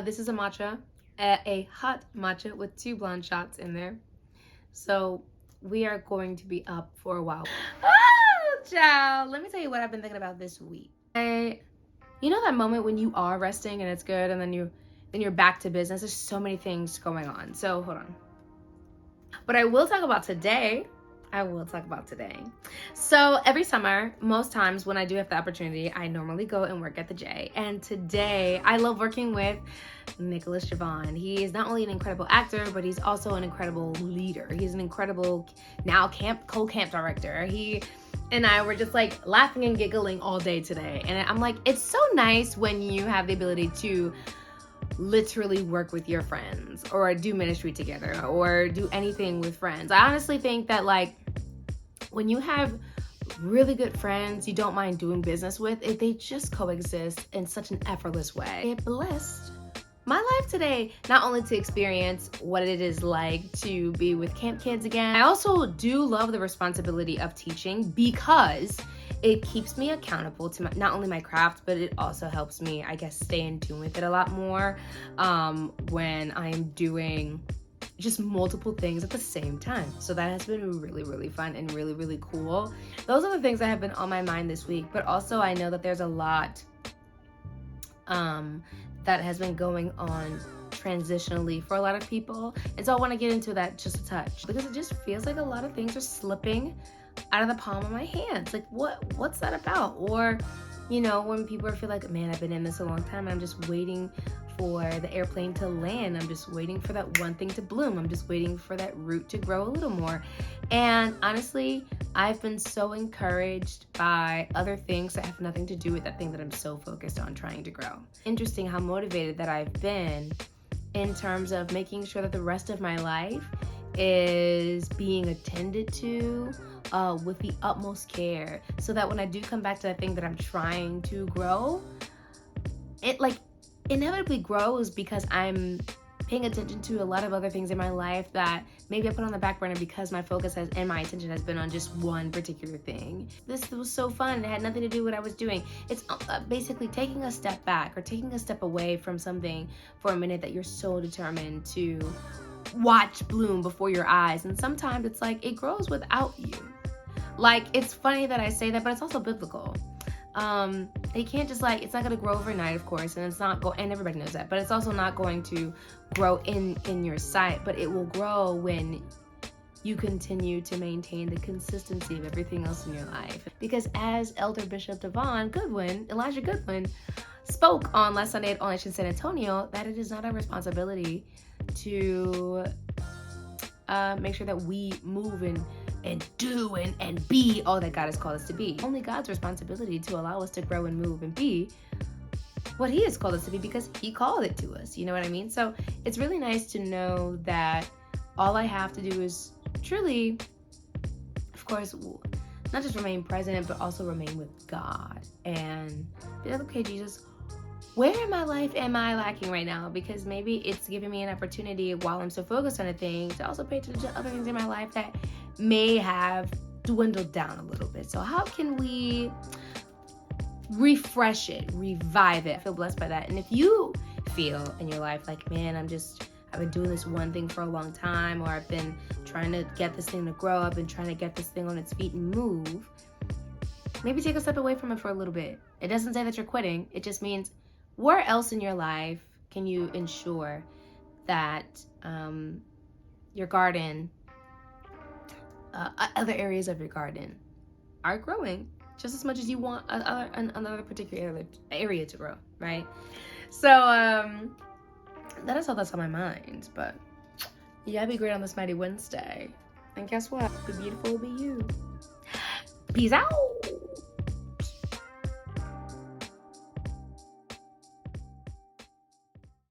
This is a matcha, a hot matcha with 2 blonde shots in there. So we are going to be up for a while. Oh, child. Let me tell you what I've been thinking about this week. You know that moment when you are resting and it's good, and then you're back to business. There's so many things going on. So hold on. But I will talk about today. So every summer, most times when I do have the opportunity, I normally go and work at the J. And today, I love working with Nicholas Javon. He is not only an incredible actor, but he's also an incredible leader. He's an incredible now co-camp director. He and I were just like laughing and giggling all day today. And I'm like, it's so nice when you have the ability to literally work with your friends or do ministry together or do anything with friends. I honestly think that like when you have really good friends you don't mind doing business with, if they just coexist in such an effortless way. It blessed my life today, not only to experience what it is like to be with camp kids again. I also do love the responsibility of teaching because it keeps me accountable to not only my craft, but it also helps me, I guess, stay in tune with it a lot more when I'm doing just multiple things at the same time. So that has been really, really fun and really, really cool. Those are the things that have been on my mind this week, but also I know that there's a lot that has been going on transitionally for a lot of people. And so I want to get into that just a touch because it just feels like a lot of things are slipping out of the palm of my hands. Like what's that about? Or, you know, when people feel like, man, I've been in this a long time, I'm just waiting for the airplane to land. I'm just waiting for that one thing to bloom. I'm just waiting for that root to grow a little more. And honestly, I've been so encouraged by other things that have nothing to do with that thing that I'm so focused on trying to grow. Interesting how motivated that I've been in terms of making sure that the rest of my life is being attended to with the utmost care, so that when I do come back to that thing that I'm trying to grow, it like inevitably grows because I'm paying attention to a lot of other things in my life that maybe I put on the back burner because my focus and my attention has been on just one particular thing. This was so fun. It had nothing to do with what I was doing. It's basically taking a step back or taking a step away from something for a minute that you're so determined to watch bloom before your eyes. And sometimes it's like it grows without you. Like, it's funny that I say that, but it's also biblical. They can't just like, it's not going to grow overnight, of course, and it's not and everybody knows that, but it's also not going to grow in your sight, but it will grow when you continue to maintain the consistency of everything else in your life. Because as Elder Bishop Elijah Goodwin, spoke on last Sunday at All Nation San Antonio, that it is not our responsibility to make sure that we move and do and be all that God has called us to be. Only God's responsibility to allow us to grow and move and be what He has called us to be because He called it to us. You know what I mean? So it's really nice to know that all I have to do is truly, of course, not just remain present, but also remain with God and be like, okay, Jesus, where in my life am I lacking right now? Because maybe it's giving me an opportunity while I'm so focused on a thing to also pay attention to other things in my life that may have dwindled down a little bit. So how can we refresh it, revive it? I feel blessed by that. And if you feel in your life like, man, I've been doing this one thing for a long time, or I've been trying to get this thing to grow, I've been trying to get this thing on its feet and move, maybe take a step away from it for a little bit. It doesn't say that you're quitting. It just means where else in your life can you ensure that your garden, other areas of your garden are growing just as much as you want another particular area to grow, right? So that is all that's on my mind. But you gotta be great on this mighty Wednesday. And guess what? Be beautiful, be you. Peace out.